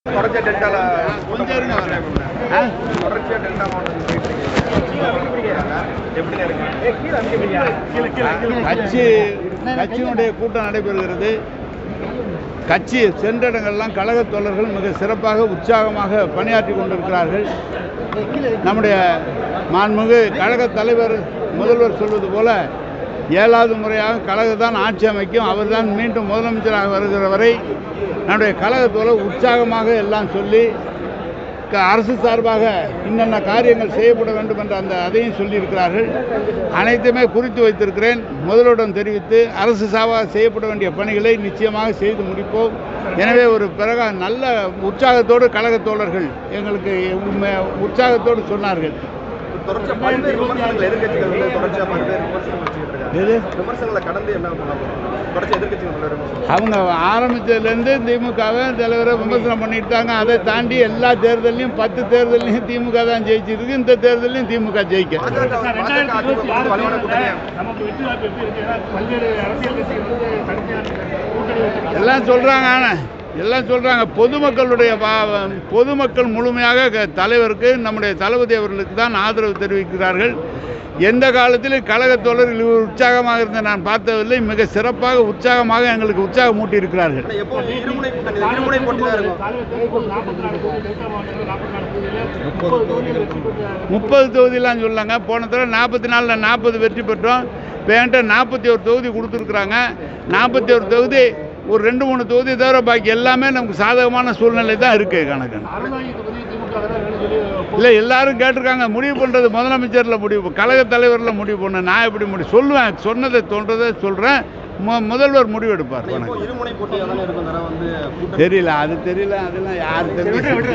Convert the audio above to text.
தொடர்ச்சியா டெல்டால கொஞ்சம் இருங்க தொடர்ச்சியா டெல்டா மாவட்டத்தில் கட்சியினுடைய கூட்டம் நடைபெறுகிறது. கட்சி சென்ற இடங்கள்லாம் கழக தோழர்கள் மிக சிறப்பாக உற்சாகமாக பணியாற்றி கொண்டிருக்கிறார்கள். நம்முடைய மாண்புமிகு கழக தலைவர் முதல்வர் சொல்வது போல 7வது முறையாக கழகத்தான் ஆட்சி அமைக்கும், அவர்தான் மீண்டும் முதலமைச்சராக வருகிற வரை நம்முடைய கழக தோழர் உற்சாகமாக எல்லாம் சொல்லி அரசு சார்பாக இன்னென்ன காரியங்கள் செய்யப்பட வேண்டும் என்ற அதையும் சொல்லியிருக்கிறார்கள். அனைத்துமே குறித்து வைத்திருக்கிறேன். முதலுடன் தெரிவித்து அரசு சார்பாக செய்யப்பட வேண்டிய பணிகளை நிச்சயமாக செய்து முடிப்போம். எனவே ஒரு பிறகு நல்ல உற்சாகத்தோடு கழக தோழர்கள் எங்களுக்கு உற்சாகத்தோடு சொன்னார்கள். அவங்க ஆரம்பித்ததுலேருந்து திமுகவை தலைவரை விமர்சனம் பண்ணிட்டாங்க. அதை தாண்டி எல்லா தேர்தலையும் 10 தேர்தலையும் திமுக தான் ஜெயிச்சிருக்கு. இந்த தேர்தலையும் திமுக ஜெயிக்க எல்லாம் சொல்றாங்க. எல்லாம் சொல்றாங்க. பொதுமக்கள் முழுமையாக தலைவருக்கு நம்முடைய தளபதி அவர்களுக்கு தான் ஆதரவு தெரிவிக்கிறார்கள். எந்த காலத்திலும் கழக தோழர்கள் உற்சாகமாக இருந்த நான் பார்த்ததில்லை. மிக சிறப்பாக உற்சாகமாக எங்களுக்கு உற்சாகம் மூட்டி இருக்கிறார்கள். 30 தொகுதியெல்லாம் சொல்லாங்க. போன தடவை 44ல் 40 வெற்றி பெற்றோம். இப்போ என்கிட்ட 41 தொகுதி கொடுத்துருக்குறாங்க. 41 தொகுதி ஒரு 2-3 தொகுதி தவிர பாக்கி எல்லாமே நமக்கு சாதகமான சூழ்நிலை தான் இருக்குது. கணக்கு இல்லை, எல்லாரும் கேட்டிருக்காங்க. முடிவு பண்ணுறது முதலமைச்சரில் முடிவு, கழக தலைவரில் முடிவு பண்ண. நான் எப்படி முடிவு சொல்லுவேன்? சொன்னதை தோன்றதை சொல்கிறேன். முதல்வர் முடிவு எடுப்பார். தெரியல, அது தெரியல. அதெல்லாம் யார் தெரியும்?